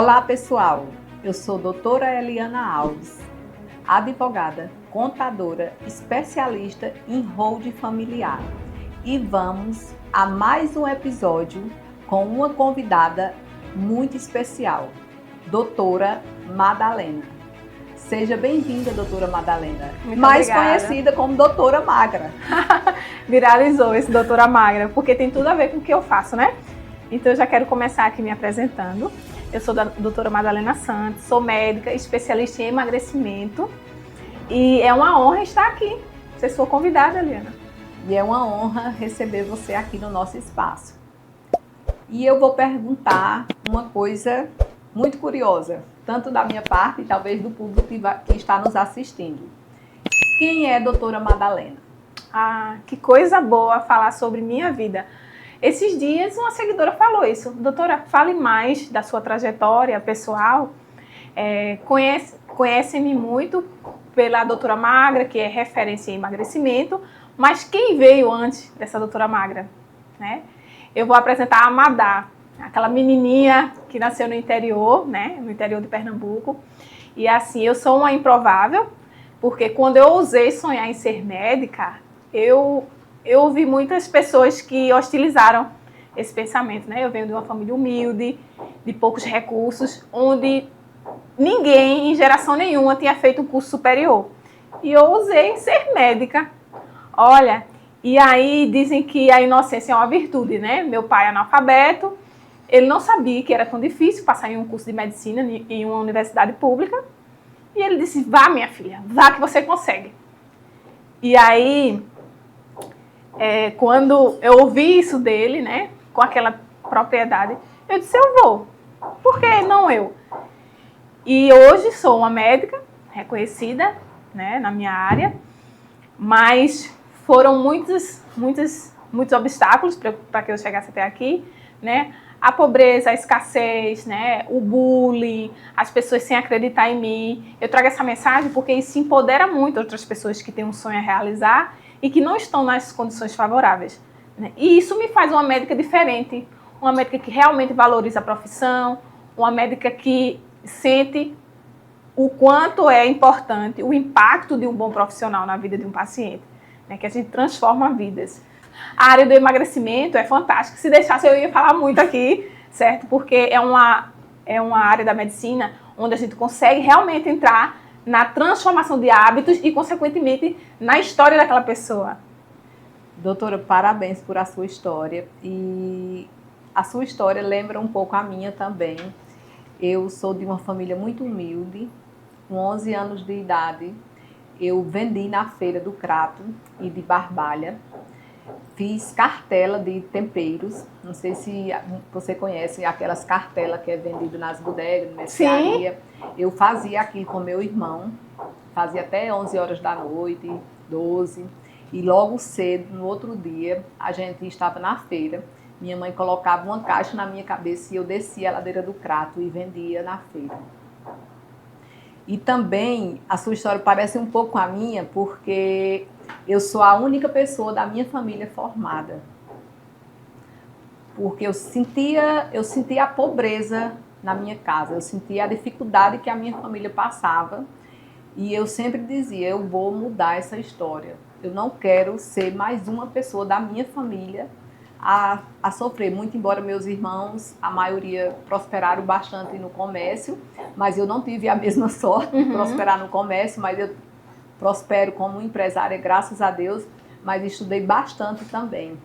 Olá pessoal, eu sou doutora Eliana Alves, advogada, contadora, especialista em holding familiar e vamos a mais um episódio com uma convidada muito especial, doutora Madalena. Seja bem-vinda, doutora Madalena, mais conhecida como doutora Magra. Viralizou esse doutora Magra, porque tem tudo a ver com o que eu faço, né? Então eu já quero começar aqui me apresentando. Eu sou a doutora Madalena Santos, sou médica, especialista em emagrecimento e é uma honra estar aqui, ser sua convidada, Eliana. E é uma honra receber você aqui no nosso espaço. E eu vou perguntar uma coisa muito curiosa, tanto da minha parte e talvez do público que está nos assistindo. Quem é a doutora Madalena? Ah, que coisa boa falar sobre minha vida. Esses dias uma seguidora falou isso. Doutora, fale mais da sua trajetória pessoal. Conhece-me muito pela doutora Magra, que é referência em emagrecimento, mas quem veio antes dessa doutora Magra? Né? Eu vou apresentar a Madá, aquela menininha que nasceu no interior, né? No interior de Pernambuco. E assim, eu sou uma improvável, porque quando eu ousei sonhar em ser médica, eu ouvi muitas pessoas que hostilizaram esse pensamento, né? Eu venho de uma família humilde, de poucos recursos, onde ninguém, em geração nenhuma, tinha feito um curso superior. E eu ousei ser médica. Olha, e aí dizem que a inocência é uma virtude, né? Meu pai é analfabeto, ele não sabia que era tão difícil passar em um curso de medicina em uma universidade pública. E ele disse, vá minha filha, vá que você consegue. E aí, quando eu ouvi isso dele, né, com aquela propriedade, eu disse, eu vou. Por que não eu? E hoje sou uma médica reconhecida, né, na minha área, mas foram muitos obstáculos para que eu chegasse até aqui, né? A pobreza, a escassez, né? O bullying, as pessoas sem acreditar em mim. Eu trago essa mensagem porque isso empodera muito outras pessoas que têm um sonho a realizar e que não estão nas condições favoráveis, né? E isso me faz uma médica diferente, uma médica que realmente valoriza a profissão, uma médica que sente o quanto é importante o impacto de um bom profissional na vida de um paciente, né? Que a gente transforma vidas. A área do emagrecimento é fantástica. Se deixasse, eu ia falar muito aqui, certo? Porque é uma área da medicina onde a gente consegue realmente entrar na transformação de hábitos e, consequentemente, na história daquela pessoa. Doutora, parabéns por a sua história. E a sua história lembra um pouco a minha também. Eu sou de uma família muito humilde. Com 11 anos de idade, eu vendi na feira do Crato e de Barbalha. Fiz cartela de temperos, não sei se você conhece aquelas cartelas que é vendido nas bodegas, na mercearia. Eu fazia aquilo com meu irmão, fazia até 11 horas da noite, 12. E logo cedo, no outro dia, a gente estava na feira. Minha mãe colocava uma caixa na minha cabeça e eu descia a ladeira do Crato e vendia na feira. E também a sua história parece um pouco com a minha, porque eu sou a única pessoa da minha família formada. Porque eu sentia a pobreza na minha casa, eu sentia a dificuldade que a minha família passava. E eu sempre dizia, eu vou mudar essa história. Eu não quero ser mais uma pessoa da minha família a sofrer. Muito embora meus irmãos, a maioria prosperaram bastante no comércio, mas eu não tive a mesma sorte de prosperar no comércio, mas eu prospero como empresária, graças a Deus, mas estudei bastante também,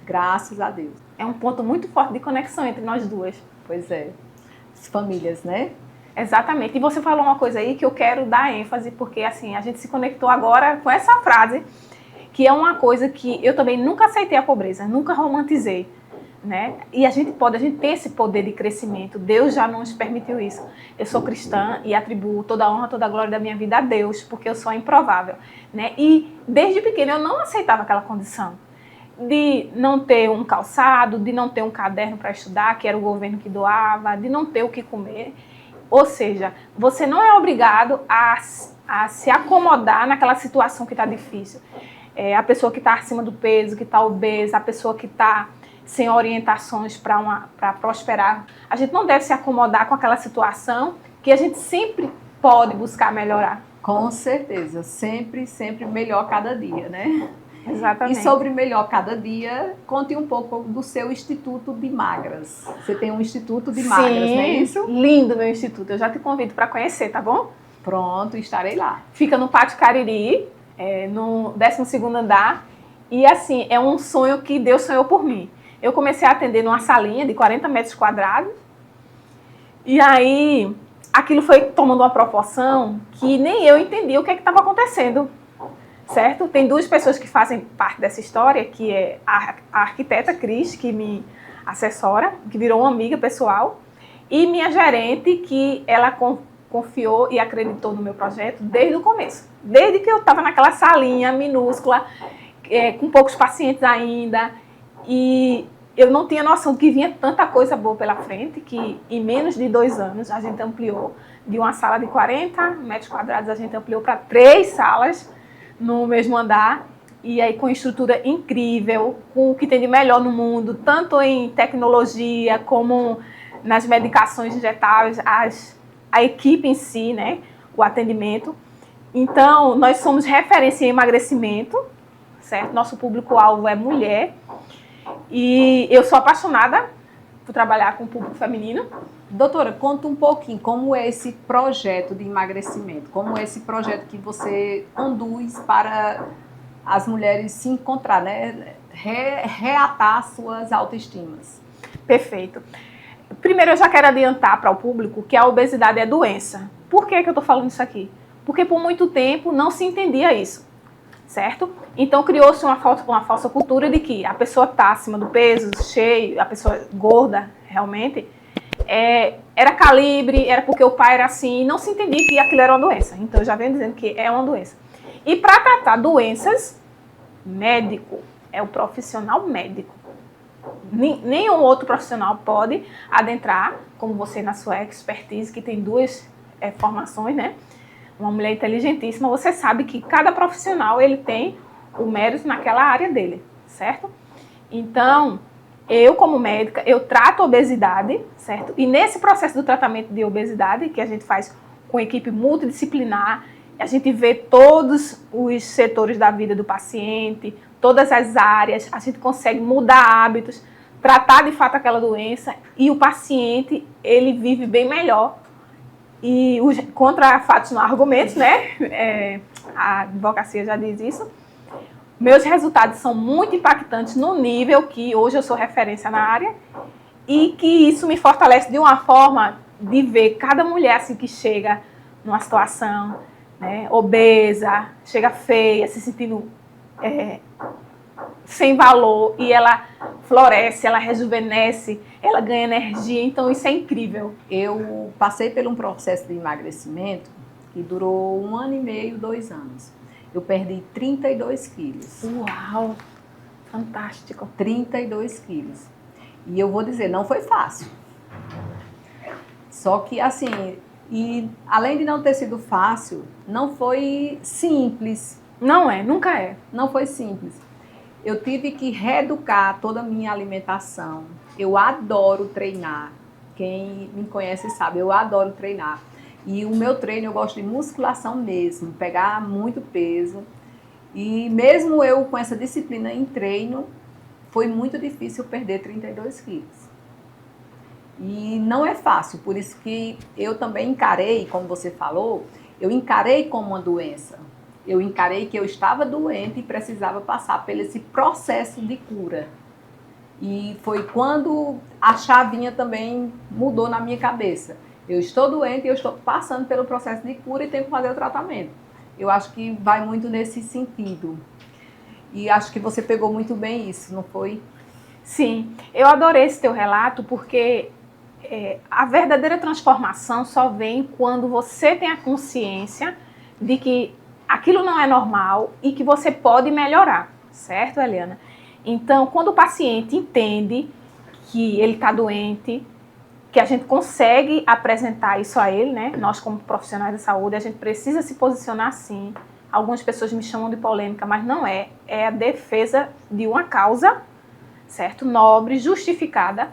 graças a Deus. É um ponto muito forte de conexão entre nós duas. Pois é, as famílias, né? Exatamente. E você falou uma coisa aí que eu quero dar ênfase, porque assim, a gente se conectou agora com essa frase, que é uma coisa que eu também nunca aceitei a pobreza, nunca romantizei, né? E a gente tem esse poder de crescimento. Deus já nos permitiu isso. Eu sou cristã e atribuo toda a honra, toda a glória da minha vida a Deus, porque eu sou improvável, né? E desde pequena eu não aceitava aquela condição de não ter um calçado, de não ter um caderno para estudar, que era o governo que doava, de não ter o que comer. Ou seja, você não é obrigado a se acomodar naquela situação que está difícil. A pessoa que está acima do peso, que está obesa, a pessoa que está sem orientações para prosperar. A gente não deve se acomodar com aquela situação que a gente sempre pode buscar melhorar. Com certeza, sempre, sempre melhor cada dia, né? Exatamente. E sobre melhor cada dia, conte um pouco do seu Instituto de Magras. Você tem um Instituto de Magras, não é isso? Lindo meu instituto. Eu já te convido para conhecer, tá bom? Pronto, estarei lá. Fica no Pátio Cariri, no 12º andar. E assim, é um sonho que Deus sonhou por mim. Eu comecei a atender numa salinha de 40 metros quadrados. E aí, aquilo foi tomando uma proporção que nem eu entendi o que estava acontecendo. Certo? Tem 2 pessoas que fazem parte dessa história, que é a arquiteta Cris, que me assessora, que virou uma amiga pessoal, e minha gerente, que ela confiou e acreditou no meu projeto desde o começo. Desde que eu estava naquela salinha minúscula, com poucos pacientes ainda, e eu não tinha noção de que vinha tanta coisa boa pela frente, que em menos de 2 anos a gente ampliou de uma sala de 40 metros quadrados, a gente ampliou para 3 salas no mesmo andar, e aí com estrutura incrível, com o que tem de melhor no mundo, tanto em tecnologia como nas medicações injetáveis, a equipe em si, né, o atendimento. Então, nós somos referência em emagrecimento, certo? Nosso público-alvo é mulher, e eu sou apaixonada por trabalhar com o público feminino. Doutora, conta um pouquinho como é esse projeto de emagrecimento, como é esse projeto que você conduz para as mulheres se encontrar, né? Reatar suas autoestimas. Perfeito. Primeiro, eu já quero adiantar para o público que a obesidade é doença. Por que eu estou falando isso aqui? Porque por muito tempo não se entendia isso, certo? Então criou-se uma falsa cultura de que a pessoa está acima do peso, cheia, a pessoa gorda, realmente, era calibre, era porque o pai era assim, e não se entendia que aquilo era uma doença. Então eu já venho dizendo que é uma doença. E para tratar doenças, médico é o profissional médico. Nenhum outro profissional pode adentrar, como você na sua expertise, que tem 2 formações, né? Uma mulher inteligentíssima, você sabe que cada profissional ele tem o mérito naquela área dele, certo? Então, eu como médica, eu trato obesidade, certo? E nesse processo do tratamento de obesidade, que a gente faz com equipe multidisciplinar, a gente vê todos os setores da vida do paciente, todas as áreas, a gente consegue mudar hábitos, tratar de fato aquela doença e o paciente, ele vive bem melhor. E contra fatos não há argumentos, né? A advocacia já diz isso. Meus resultados são muito impactantes no nível que hoje eu sou referência na área e que isso me fortalece de uma forma de ver cada mulher assim que chega numa situação, né, obesa, chega feia, se sentindo sem valor, e ela floresce, ela rejuvenesce, ela ganha energia, então isso é incrível. Eu passei por um processo de emagrecimento que durou 1 ano e meio, 2 anos. Eu perdi 32 quilos. Uau, fantástico. 32 quilos. E eu vou dizer, não foi fácil. Só que assim, e além de não ter sido fácil, não foi simples. Não é, nunca é. Não foi simples. Eu tive que reeducar toda a minha alimentação. Eu adoro treinar. Quem me conhece sabe, eu adoro treinar. E o meu treino eu gosto de musculação mesmo, pegar muito peso. E mesmo eu com essa disciplina em treino, foi muito difícil perder 32 quilos. E não é fácil, por isso que eu também encarei, como você falou, eu encarei como uma doença. Eu encarei que eu estava doente e precisava passar por esse processo de cura. E foi quando a chavinha também mudou na minha cabeça. Eu estou doente e eu estou passando pelo processo de cura e tenho que fazer o tratamento. Eu acho que vai muito nesse sentido. E acho que você pegou muito bem isso, não foi? Sim, eu adorei esse teu relato porque a verdadeira transformação só vem quando você tem a consciência de que aquilo não é normal e que você pode melhorar, certo, Eliana? Então, quando o paciente entende que ele está doente, que a gente consegue apresentar isso a ele, né? Nós como profissionais da saúde, a gente precisa se posicionar assim. Algumas pessoas me chamam de polêmica, mas não é. É a defesa de uma causa, certo? Nobre, justificada,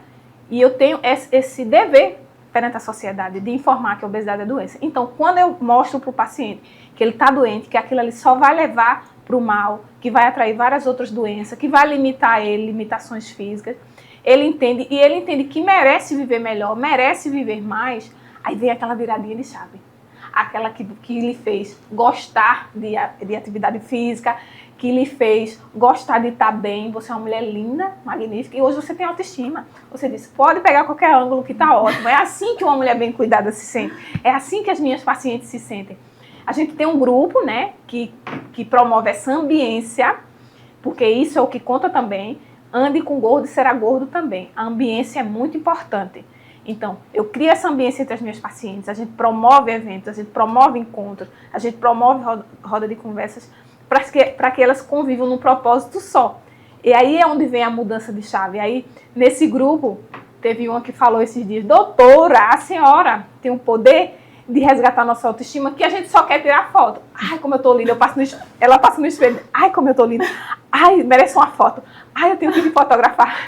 e eu tenho esse dever perante a sociedade de informar que a obesidade é doença. Então, quando eu mostro para o paciente que ele está doente, que aquilo ali só vai levar para o mal, que vai atrair várias outras doenças, que vai limitar ele, limitações físicas, ele entende, e ele entende que merece viver melhor, merece viver mais, aí vem aquela viradinha de chave. Aquela que lhe fez gostar de atividade física, que lhe fez gostar de estar bem. Você é uma mulher linda, magnífica, e hoje você tem autoestima. Você disse, pode pegar qualquer ângulo que está ótimo. É assim que uma mulher bem cuidada se sente. É assim que as minhas pacientes se sentem. A gente tem um grupo, né, que promove essa ambiência, porque isso é o que conta também. Ande com gordo e será gordo também. A ambiência é muito importante. Então, eu crio essa ambiência entre as minhas pacientes, a gente promove eventos, a gente promove encontros, a gente promove roda de conversas para que elas convivam num propósito só. E aí é onde vem a mudança de chave. Aí, nesse grupo, teve uma que falou esses dias, doutora, a senhora tem o poder de resgatar nossa autoestima, que a gente só quer tirar foto. Ai, como eu tô linda, ela passa no espelho, ai, como eu tô linda, ai, merece uma foto, ai, eu tenho que me fotografar.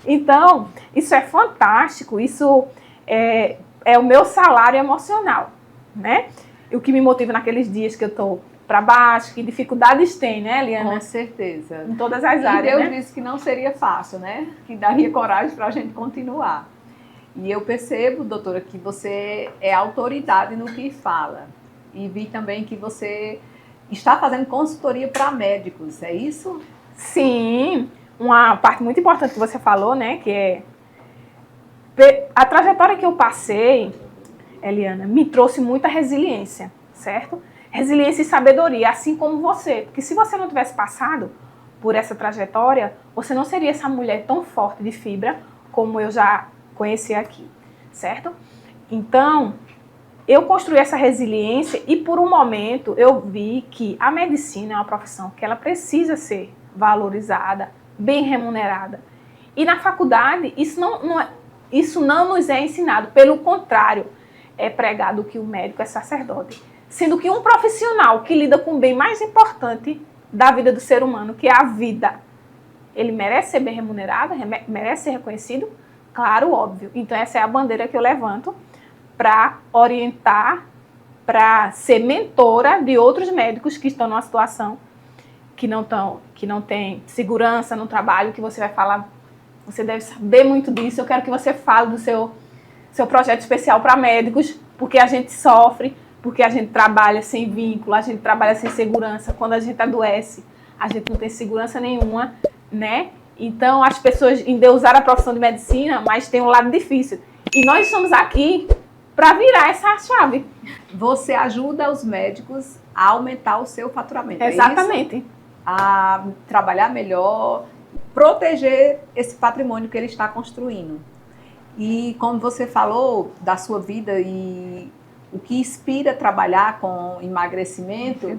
Então, isso é fantástico, isso é o meu salário emocional, né? O que me motiva naqueles dias que eu tô para baixo, que dificuldades tem, né, Eliana? Com certeza. Em todas as áreas, Deus né? disse que não seria fácil, né? Que daria coragem para a gente continuar. E eu percebo, doutora, que você é autoridade no que fala. E vi também que você está fazendo consultoria para médicos, é isso? Sim, uma parte muito importante que você falou, né, que é a trajetória que eu passei, Eliana, me trouxe muita resiliência, certo? Resiliência e sabedoria, assim como você. Porque se você não tivesse passado por essa trajetória, você não seria essa mulher tão forte de fibra como eu já conheci aqui, certo? Então, eu construí essa resiliência e por um momento eu vi que a medicina é uma profissão que ela precisa ser valorizada, bem remunerada. E na faculdade isso não nos é ensinado, pelo contrário, é pregado que o médico é sacerdote. Sendo que um profissional que lida com o bem mais importante da vida do ser humano, que é a vida, ele merece ser bem remunerado, merece ser reconhecido? Claro, óbvio. Então essa é a bandeira que eu levanto para orientar, para ser mentora de outros médicos que estão numa situação que não tem segurança no trabalho, que você vai falar, você deve saber muito disso, eu quero que você fale do seu projeto especial para médicos, porque a gente sofre, porque a gente trabalha sem vínculo, a gente trabalha sem segurança, quando a gente adoece, a gente não tem segurança nenhuma, né? Então, as pessoas endeusaram a profissão de medicina, mas tem um lado difícil. E nós estamos aqui para virar essa chave. Você ajuda os médicos a aumentar o seu faturamento. Exatamente. É isso? A trabalhar melhor, proteger esse patrimônio que ele está construindo. E como você falou da sua vida e o que inspira a trabalhar com emagrecimento,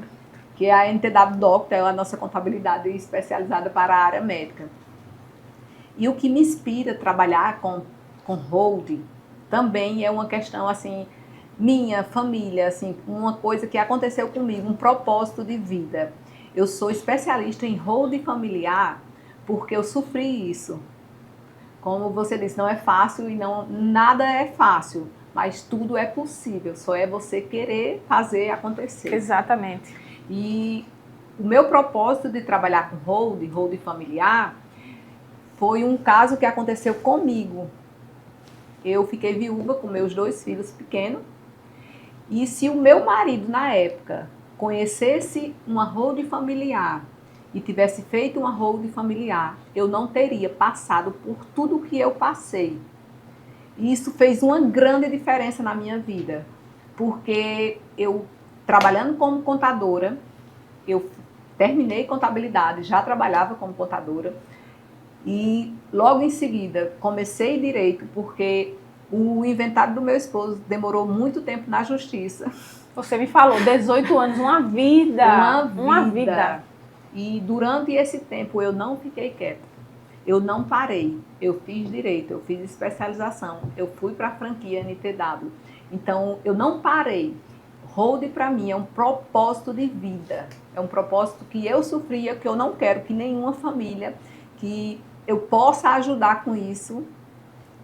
que é a NTW Doctor, é a nossa contabilidade especializada para a área médica. E o que me inspira a trabalhar com holding também é uma questão assim, minha família, assim, uma coisa que aconteceu comigo, um propósito de vida. Eu sou especialista em holding familiar porque eu sofri isso. Como você disse, não é fácil e nada é fácil, mas tudo é possível, só é você querer fazer acontecer. Exatamente. E o meu propósito de trabalhar com holding familiar, foi um caso que aconteceu comigo. Eu fiquei viúva com meus 2 filhos pequenos, e se o meu marido, na época, conhecesse uma holding familiar e tivesse feito uma holding familiar, eu não teria passado por tudo que eu passei. E isso fez uma grande diferença na minha vida, porque eu, trabalhando como contadora, eu terminei contabilidade, já trabalhava como contadora, e logo em seguida comecei direito, porque o inventário do meu esposo demorou muito tempo na justiça. Você me falou, 18 anos, uma vida. Uma vida. E durante esse tempo eu não fiquei quieta. Eu não parei. Eu fiz direito, eu fiz especialização, eu fui para a franquia NTW. Então eu não parei. Holding para mim é um propósito de vida. É um propósito que eu sofria, que eu não quero que nenhuma família que eu possa ajudar com isso,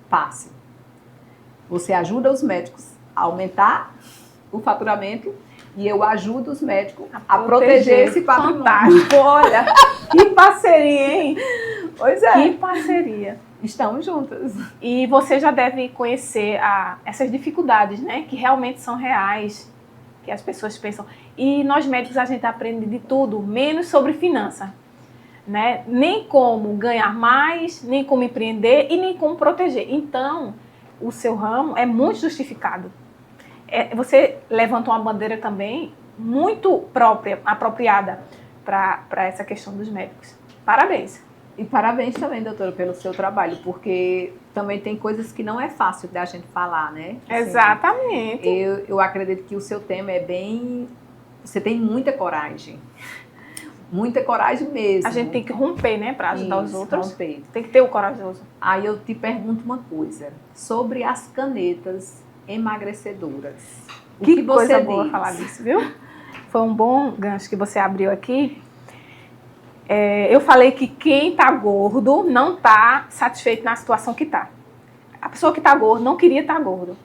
passe. Você ajuda os médicos a aumentar o faturamento e eu ajudo os médicos a proteger esse patrimônio. Fantástico, olha, que parceria, hein? Pois é. Que parceria. Estamos juntas. E você já deve conhecer essas dificuldades, né? Que realmente são reais, que as pessoas pensam. E nós médicos, a gente aprende de tudo, menos sobre finança. Né? Nem como ganhar mais, nem como empreender e nem como proteger. Então, o seu ramo é muito justificado. Você levantou uma bandeira também muito apropriada para essa questão dos médicos. Parabéns. E parabéns também, doutora, pelo seu trabalho, porque também tem coisas que não é fácil da gente falar, né? Assim, exatamente. Eu acredito que o seu tema é bem... Você tem muita coragem. Muita coragem mesmo. A gente tem que romper, né, para ajudar os outros. Romper. Tem que ter o corajoso. Aí eu te pergunto uma coisa, sobre as canetas emagrecedoras. Que coisa boa falar disso, viu? Foi um bom gancho que você abriu aqui. Eu falei que quem está gordo não está satisfeito na situação que está. A pessoa que está gorda não queria estar gordo,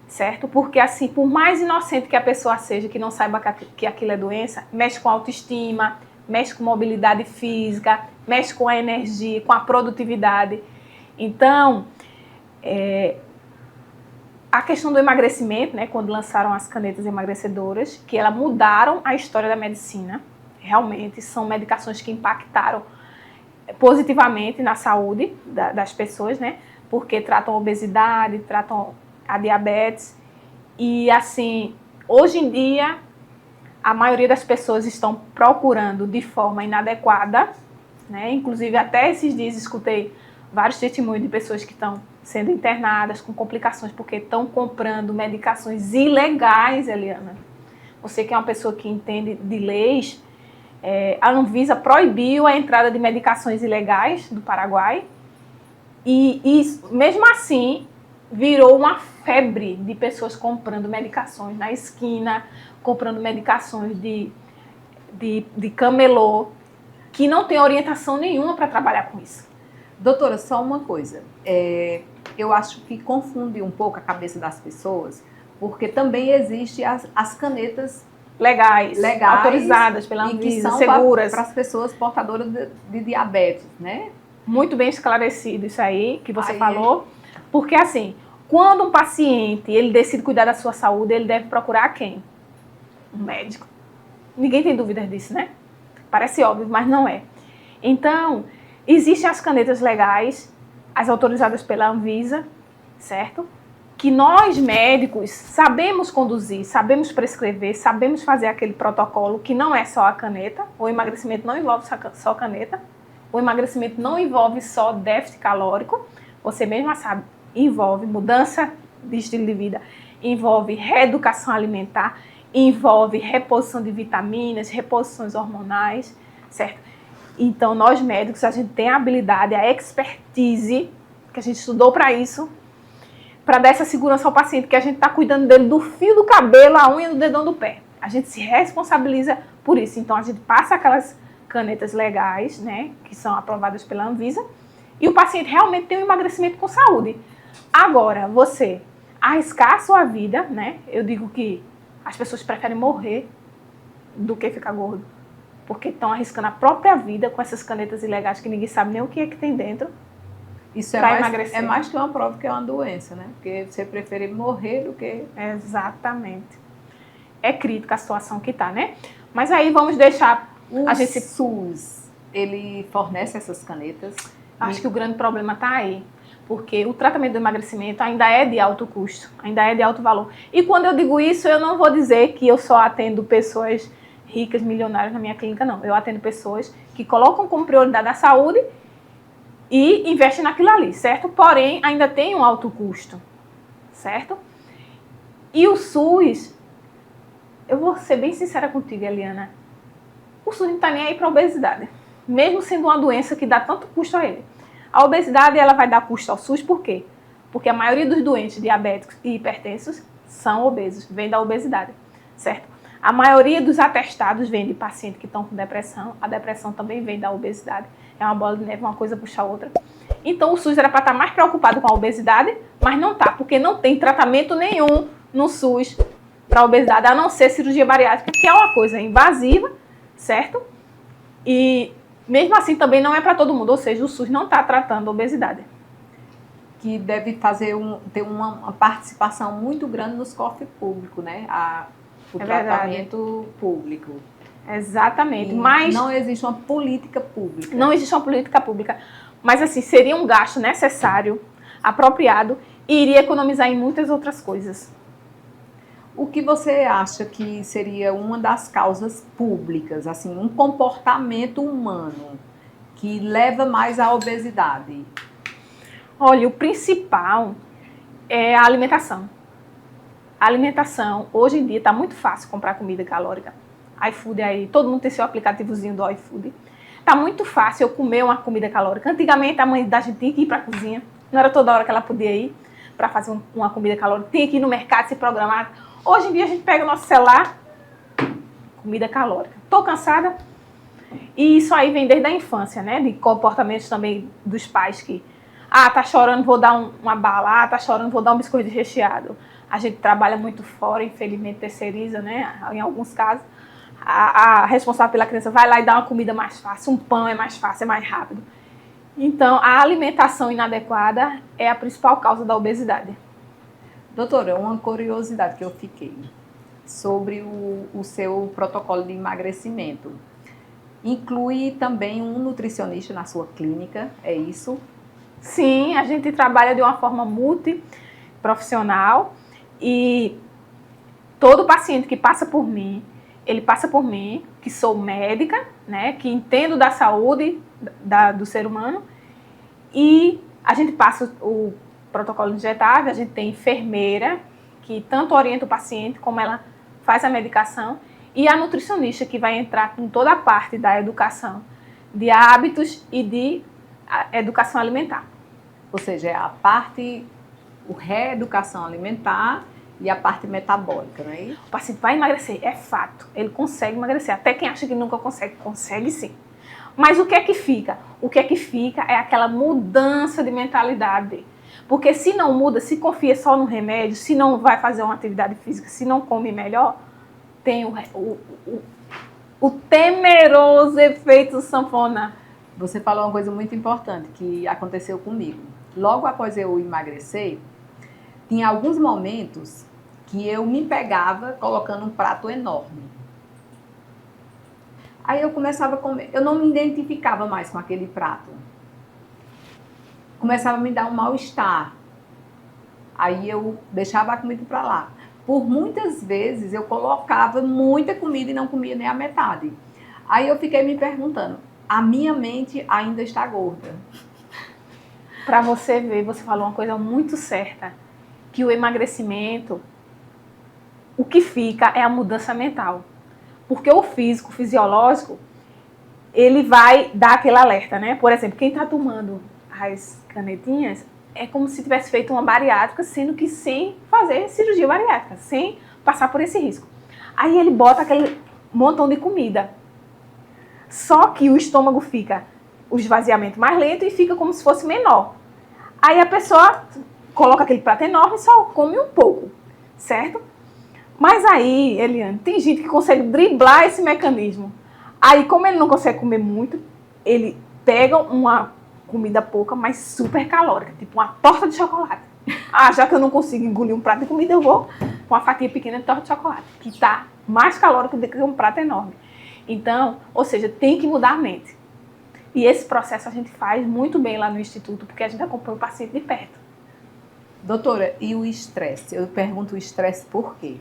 certo? Porque assim, por mais inocente que a pessoa seja, que não saiba que aquilo é doença, mexe com a autoestima, mexe com mobilidade física, mexe com a energia, com a produtividade. Então, a questão do emagrecimento, né, quando lançaram as canetas emagrecedoras, que elas mudaram a história da medicina, realmente são medicações que impactaram positivamente na saúde das pessoas, né, porque tratam a obesidade, tratam a diabetes. E assim, hoje em dia, a maioria das pessoas estão procurando de forma inadequada, né? Inclusive, até esses dias escutei vários testemunhos de pessoas que estão sendo internadas com complicações porque estão comprando medicações ilegais, Eliana. Você que é uma pessoa que entende de leis, a Anvisa proibiu a entrada de medicações ilegais do Paraguai e mesmo assim virou uma febre de pessoas comprando medicações na esquina, comprando medicações de camelô, que não tem orientação nenhuma para trabalhar com isso. Doutora, só uma coisa. Eu acho que confunde um pouco a cabeça das pessoas, porque também existem as canetas legais, autorizadas pela Anvisa, e que são seguras. Para as pessoas portadoras de diabetes, né? Muito bem esclarecido isso aí que você falou, porque assim, quando um paciente ele decide cuidar da sua saúde, ele deve procurar quem? Um médico. Ninguém tem dúvidas disso, né? Parece óbvio, mas não é. Então, existem as canetas legais, as autorizadas pela Anvisa, certo? Que nós médicos sabemos conduzir, sabemos prescrever, sabemos fazer aquele protocolo que não é só a caneta. O emagrecimento não envolve só caneta. O emagrecimento não envolve só déficit calórico. Você mesma sabe, envolve mudança de estilo de vida, envolve reeducação alimentar, envolve reposição de vitaminas, reposições hormonais, certo? Então, nós médicos, a gente tem a habilidade, a expertise, que a gente estudou para isso, para dar essa segurança ao paciente, que a gente está cuidando dele do fio do cabelo, à unha do dedão do pé. A gente se responsabiliza por isso. Então, a gente passa aquelas canetas legais, né, que são aprovadas pela Anvisa, e o paciente realmente tem um emagrecimento com saúde. Agora, você arriscar a sua vida, né, eu digo que as pessoas preferem morrer do que ficar gordo, porque estão arriscando a própria vida com essas canetas ilegais que ninguém sabe nem o que é que tem dentro. Isso é mais que uma prova que é uma doença, né? Porque você prefere morrer do que... Exatamente. É crítica a situação que está, né? Mas aí vamos deixar... O SUS, ele fornece essas canetas? Acho que o grande problema está aí. Porque o tratamento do emagrecimento ainda é de alto custo, ainda é de alto valor. E quando eu digo isso, eu não vou dizer que eu só atendo pessoas ricas, milionárias na minha clínica, não. Eu atendo pessoas que colocam como prioridade a saúde e investem naquilo ali, certo? Porém, ainda tem um alto custo, certo? E o SUS, eu vou ser bem sincera contigo, Eliana, o SUS não está nem aí para a obesidade, mesmo sendo uma doença que dá tanto custo a ele. A obesidade, ela vai dar custo ao SUS, por quê? Porque a maioria dos doentes diabéticos e hipertensos são obesos, vem da obesidade, certo? A maioria dos atestados vem de pacientes que estão com depressão, a depressão também vem da obesidade. É uma bola de neve, uma coisa puxa a outra. Então o SUS era para estar mais preocupado com a obesidade, mas não está, porque não tem tratamento nenhum no SUS para a obesidade, a não ser cirurgia bariátrica, que é uma coisa invasiva, certo? E mesmo assim também não é para todo mundo, ou seja, o SUS não está tratando a obesidade. Que deve ter uma participação muito grande nos cofres públicos, né? O tratamento público. Exatamente, mas não existe uma política pública. Não existe uma política pública, mas assim, seria um gasto necessário, apropriado e iria economizar em muitas outras coisas. O que você acha que seria uma das causas públicas, assim, um comportamento humano que leva mais à obesidade? Olha, o principal é a alimentação. A alimentação, hoje em dia, está muito fácil comprar comida calórica. iFood aí, todo mundo tem seu aplicativozinho do iFood. Tá muito fácil eu comer uma comida calórica. Antigamente a mãe da gente tinha que ir para a cozinha, não era toda hora que ela podia ir para fazer uma comida calórica, tinha que ir no mercado se programar. Hoje em dia a gente pega o nosso celular, comida calórica. Tô cansada? E isso aí vem desde a infância, né? De comportamentos também dos pais que, tá chorando, vou dar uma bala, tá chorando, vou dar um biscoito recheado. A gente trabalha muito fora, infelizmente terceiriza, né? Em alguns casos. A responsável pela criança vai lá e dá uma comida mais fácil, um pão é mais fácil, é mais rápido. Então, a alimentação inadequada é a principal causa da obesidade. Doutora, uma curiosidade que eu fiquei sobre o seu protocolo de emagrecimento. Inclui também um nutricionista na sua clínica, é isso? Sim, a gente trabalha de uma forma multiprofissional e todo paciente que passa por mim, ele passa por mim, que sou médica, né, que entendo da saúde do ser humano, e a gente passa o protocolo injetável, a gente tem enfermeira, que tanto orienta o paciente, como ela faz a medicação, e a nutricionista, que vai entrar com toda a parte da educação de hábitos e de educação alimentar. Ou seja, é a parte, reeducação alimentar, e a parte metabólica, não é isso? O paciente vai emagrecer, é fato. Ele consegue emagrecer. Até quem acha que nunca consegue, consegue sim. Mas o que é que fica? O que é que fica é aquela mudança de mentalidade. Porque se não muda, se confia só no remédio, se não vai fazer uma atividade física, se não come melhor, tem o temeroso efeito sanfona. Você falou uma coisa muito importante que aconteceu comigo. Logo após eu emagrecer, tinha alguns momentos que eu me pegava colocando um prato enorme. Aí eu começava a comer, eu não me identificava mais com aquele prato. Começava a me dar um mal-estar. Aí eu deixava a comida para lá. Por muitas vezes eu colocava muita comida e não comia nem a metade. Aí eu fiquei me perguntando, a minha mente ainda está gorda? Para você ver, você falou uma coisa muito certa, que o emagrecimento, o que fica é a mudança mental. Porque o físico, o fisiológico, ele vai dar aquele alerta, né? Por exemplo, quem está tomando as canetinhas é como se tivesse feito uma bariátrica, sendo que sem fazer cirurgia bariátrica, sem passar por esse risco. Aí ele bota aquele montão de comida. Só que o estômago fica, o esvaziamento mais lento e fica como se fosse menor. Aí a pessoa coloca aquele prato enorme e só come um pouco, certo? Mas aí, Eliane, tem gente que consegue driblar esse mecanismo. Aí, como ele não consegue comer muito, ele pega uma comida pouca, mas super calórica, tipo uma torta de chocolate. Já que eu não consigo engolir um prato de comida, eu vou com uma fatia pequena de torta de chocolate, que está mais calórico do que um prato enorme. Então, ou seja, tem que mudar a mente. E esse processo a gente faz muito bem lá no Instituto, porque a gente acompanha o paciente de perto. Doutora, e o estresse? Eu pergunto o estresse por quê?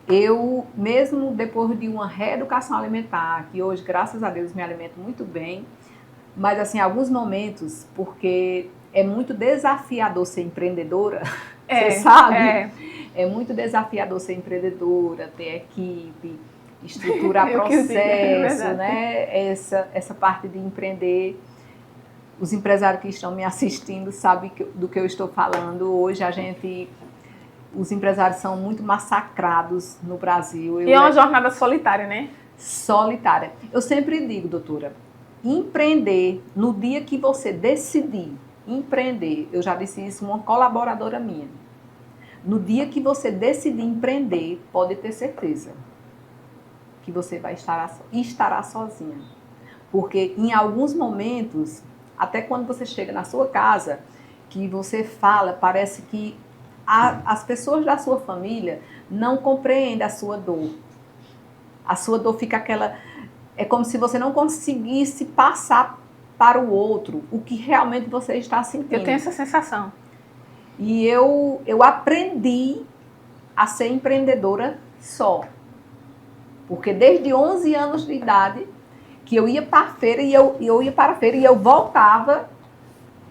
Eu, mesmo depois de uma reeducação alimentar, que hoje, graças a Deus, me alimento muito bem, mas assim, alguns momentos, porque é muito desafiador ser empreendedora, você sabe? É muito desafiador ser empreendedora, ter equipe, estruturar processo, né? Essa parte de empreender. Os empresários que estão me assistindo sabem do que eu estou falando. Hoje os empresários são muito massacrados no Brasil. E é uma jornada solitária, né? Solitária. Eu sempre digo, doutora, empreender, no dia que você decidir empreender, eu já disse isso a uma colaboradora minha, no dia que você decidir empreender, pode ter certeza que você estará sozinha. Porque em alguns momentos, até quando você chega na sua casa, que você fala, parece que as pessoas da sua família não compreendem a sua dor. A sua dor fica aquela... É como se você não conseguisse passar para o outro o que realmente você está sentindo. Eu tenho essa sensação. E eu aprendi a ser empreendedora só. Porque desde 11 anos de idade, que eu ia para a feira e eu ia para a feira e eu voltava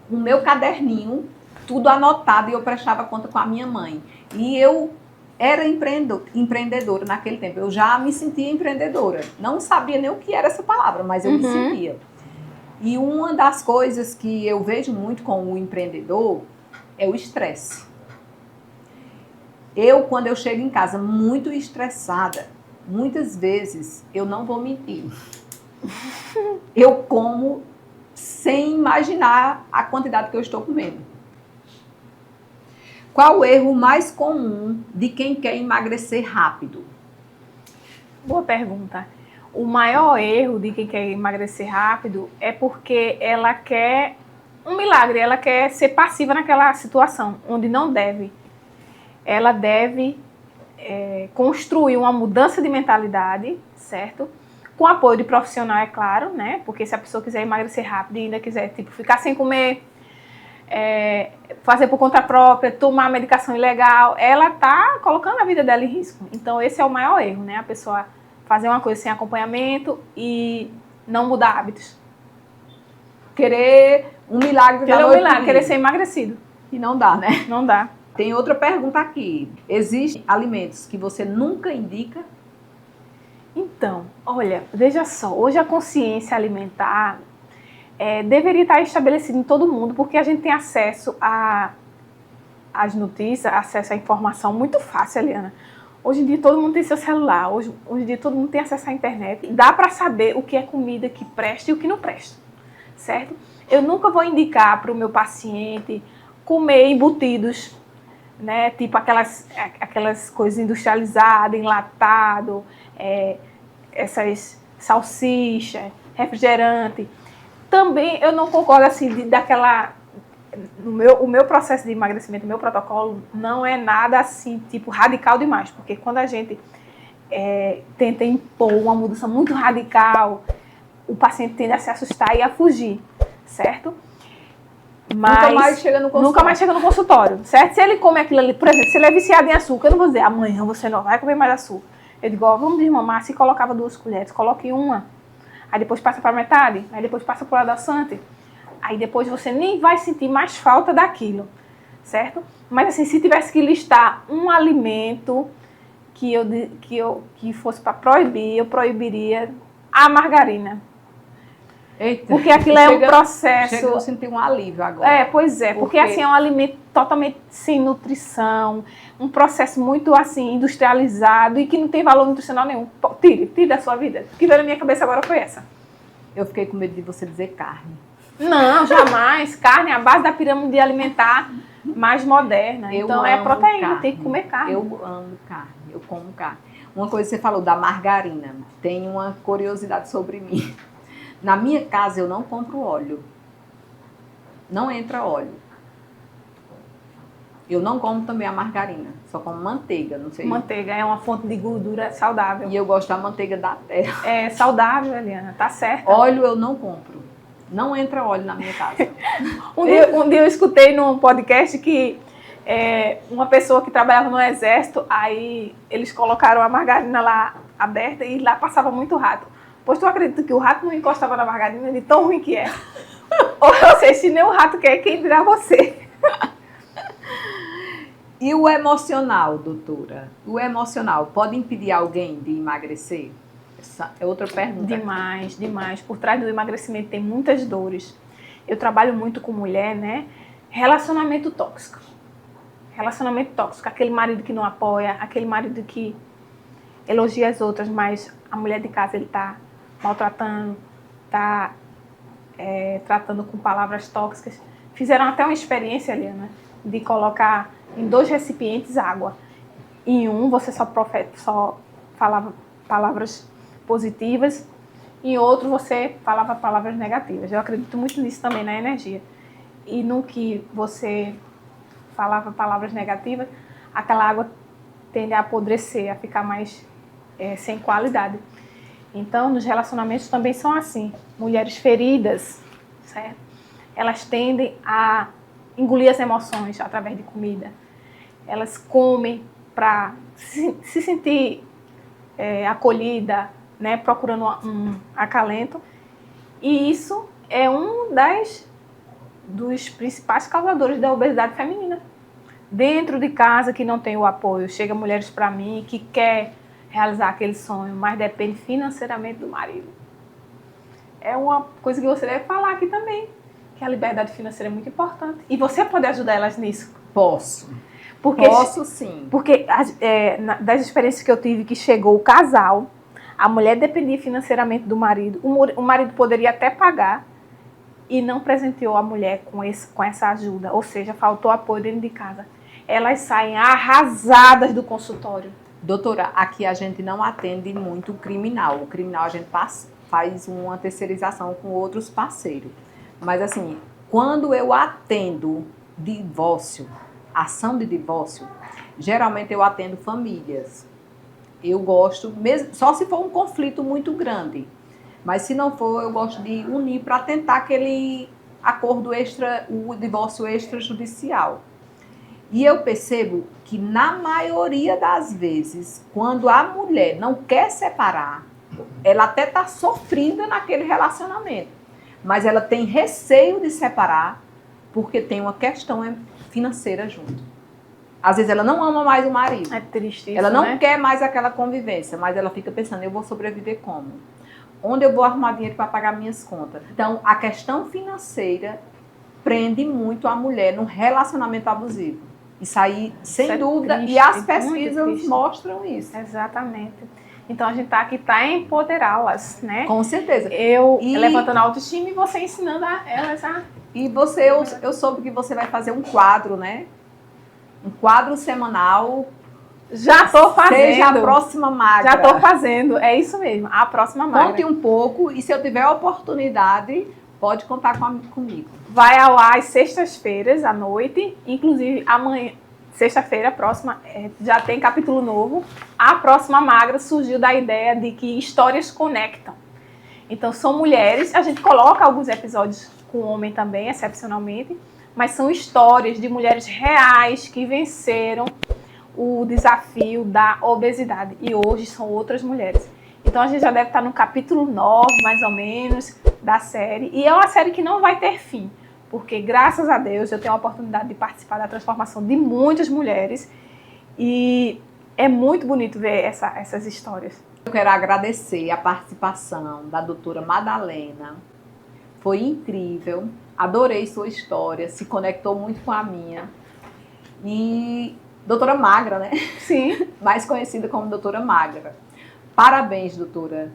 com o meu caderninho, tudo anotado, e eu prestava conta com a minha mãe. E eu era empreendedora naquele tempo. Eu já me sentia empreendedora. Não sabia nem o que era essa palavra, mas eu me sentia. E uma das coisas que eu vejo muito com o empreendedor é o estresse. Quando eu chego em casa muito estressada, muitas vezes, eu não vou mentir, eu como sem imaginar a quantidade que eu estou comendo. Qual o erro mais comum de quem quer emagrecer rápido? Boa pergunta. O maior erro de quem quer emagrecer rápido é porque ela quer um milagre, ela quer ser passiva naquela situação, onde não deve. Ela deve construir uma mudança de mentalidade, certo? Com apoio de profissional, é claro, né? Porque se a pessoa quiser emagrecer rápido e ainda quiser, tipo, ficar sem comer, fazer por conta própria, tomar medicação ilegal, ela tá colocando a vida dela em risco. Então, esse é o maior erro, né? A pessoa fazer uma coisa sem acompanhamento e não mudar hábitos. Querer um milagre da noite pro dia. Querer ser emagrecido. E não dá, né? Não dá. Tem outra pergunta aqui. Existem alimentos que você nunca indica? Então, olha, veja só, hoje a consciência alimentar deveria estar estabelecida em todo mundo, porque a gente tem acesso às notícias, acesso à informação muito fácil, Eliana. Hoje em dia todo mundo tem seu celular, hoje em dia todo mundo tem acesso à internet. Dá para saber o que é comida que presta e o que não presta, certo? Eu nunca vou indicar para o meu paciente comer embutidos, né? Tipo aquelas coisas industrializadas, enlatado, essas salsichas, refrigerante. Também eu não concordo assim o meu processo de emagrecimento, o meu protocolo não é nada assim, tipo, radical demais, porque quando a gente tenta impor uma mudança muito radical, o paciente tende a se assustar e a fugir, certo? Mas nunca mais chega no consultório. Certo? Se ele come aquilo ali, por exemplo, se ele é viciado em açúcar, eu não vou dizer, amanhã você não vai comer mais açúcar. Eu digo, vamos desmamar, se colocava 2 colheres, coloque uma, aí depois passa para metade, aí depois passa para o adoçante, aí depois você nem vai sentir mais falta daquilo, certo? Mas assim, se tivesse que listar um alimento que fosse para proibir, eu proibiria a margarina. Eita, porque aquilo é um processo... Chega a sentir um alívio agora. Pois é, porque assim é um alimento totalmente sem nutrição, um processo muito assim industrializado e que não tem valor nutricional nenhum. Tire da sua vida. O que veio na minha cabeça agora foi essa. Eu fiquei com medo de você dizer carne. Não, jamais. Carne é a base da pirâmide alimentar mais moderna. Então é proteína, carne. Tem que comer carne. Eu amo carne, eu como carne. Uma coisa que você falou da margarina, tem uma curiosidade sobre mim. Na minha casa eu não compro óleo. Não entra óleo. Eu não como também a margarina, só como manteiga, não sei. Manteiga é uma fonte de gordura saudável. E eu gosto da manteiga da terra. É saudável, Eliana, tá certo. Óleo eu não compro. Não entra óleo na minha casa. um dia eu escutei num podcast que uma pessoa que trabalhava no exército, aí eles colocaram a margarina lá aberta e lá passava muito rato. Pois tu acredita que o rato não encostava na margarina de tão ruim que é? Ou seja, se nem o rato quer, quem dirá você? E o emocional, doutora? O emocional pode impedir alguém de emagrecer? Essa é outra pergunta. Demais. Por trás do emagrecimento tem muitas dores. Eu trabalho muito com mulher, né? Relacionamento tóxico. Aquele marido que não apoia, aquele marido que elogia as outras, mas a mulher de casa ele tá maltratando, tá tratando com palavras tóxicas, fizeram até uma experiência, Eliana, de colocar em 2 recipientes água. Em um você só falava palavras positivas, em outro você falava palavras negativas. Eu acredito muito nisso também, na energia. E no que você falava palavras negativas, aquela água tende a apodrecer, a ficar mais sem qualidade. Então, nos relacionamentos também são assim. Mulheres feridas, certo? Elas tendem a engolir as emoções através de comida. Elas comem para se sentir acolhida, né? Procurando um acalento. E isso é um dos principais causadores da obesidade feminina. Dentro de casa, que não tem o apoio, chega mulheres para mim que quer realizar aquele sonho, mas depende financeiramente do marido. É uma coisa que você deve falar aqui também, que a liberdade financeira é muito importante. E você pode ajudar elas nisso? Posso. Posso sim. Porque das experiências que eu tive, que chegou o casal, a mulher dependia financeiramente do marido, o marido poderia até pagar e não presenteou a mulher com essa ajuda, ou seja, faltou apoio dentro de casa. Elas saem arrasadas do consultório. Doutora, aqui a gente não atende muito o criminal. O criminal a gente faz uma terceirização com outros parceiros. Mas assim, quando eu atendo divórcio, ação de divórcio, geralmente eu atendo famílias. Eu gosto, mesmo, só se for um conflito muito grande. Mas se não for, eu gosto de unir para tentar aquele acordo o divórcio extrajudicial. E eu percebo que na maioria das vezes, quando a mulher não quer separar, ela até está sofrida naquele relacionamento. Mas ela tem receio de separar porque tem uma questão financeira junto. Às vezes ela não ama mais o marido. É triste isso, ela não né? quer mais aquela convivência, mas ela fica pensando, eu vou sobreviver como? Onde eu vou arrumar dinheiro para pagar minhas contas? Então, a questão financeira prende muito a mulher num relacionamento abusivo. Isso aí, sem dúvida, triste, e as pesquisas mostram isso. Exatamente. Então, a gente está aqui para empoderá-las, né? Com certeza. Levantando a autoestima e você ensinando elas a... E eu soube que você vai fazer um quadro, né? Um quadro semanal. Já estou fazendo. Seja a próxima magra. Já estou fazendo, é isso mesmo, a próxima magra. Conte um pouco e se eu tiver oportunidade, pode contar comigo. Vai ao ar às sextas-feiras à noite, inclusive amanhã, sexta-feira próxima, já tem capítulo novo. A próxima magra surgiu da ideia de que histórias conectam. Então são mulheres, a gente coloca alguns episódios com homem também, excepcionalmente, mas são histórias de mulheres reais que venceram o desafio da obesidade. E hoje são outras mulheres. Então a gente já deve estar no capítulo 9, mais ou menos, da série. E é uma série que não vai ter fim. Porque, graças a Deus, eu tenho a oportunidade de participar da transformação de muitas mulheres. E é muito bonito ver essas histórias. Eu quero agradecer a participação da doutora Madalena. Foi incrível. Adorei sua história. Se conectou muito com a minha. E... doutora Magra, né? Sim. Mais conhecida como doutora Magra. Parabéns, doutora.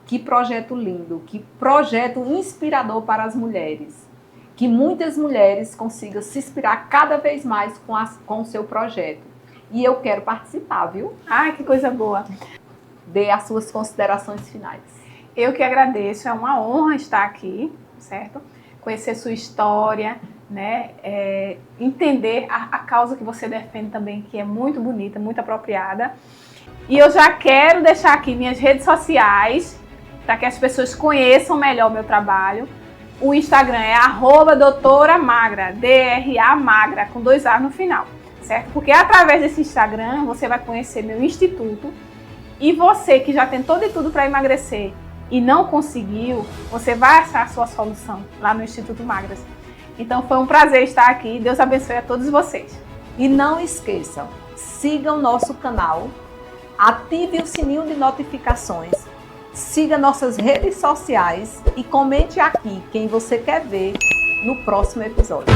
Que projeto lindo, que projeto inspirador para as mulheres. Que muitas mulheres consigam se inspirar cada vez mais com o seu projeto. E eu quero participar, viu? Ai, que coisa boa. Dê as suas considerações finais. Eu que agradeço, é uma honra estar aqui, certo? Conhecer sua história, né? Entender a causa que você defende também, que é muito bonita, muito apropriada. E eu já quero deixar aqui minhas redes sociais, para que as pessoas conheçam melhor o meu trabalho. O Instagram é @doutoramagra, DRA Magra, com 2 A's no final, certo? Porque através desse Instagram você vai conhecer meu instituto. E você que já tentou de tudo para emagrecer e não conseguiu, você vai achar a sua solução lá no Instituto Magras. Então foi um prazer estar aqui. Deus abençoe a todos vocês. E não esqueçam, sigam nosso canal, ative o sininho de notificações, siga nossas redes sociais e comente aqui quem você quer ver no próximo episódio.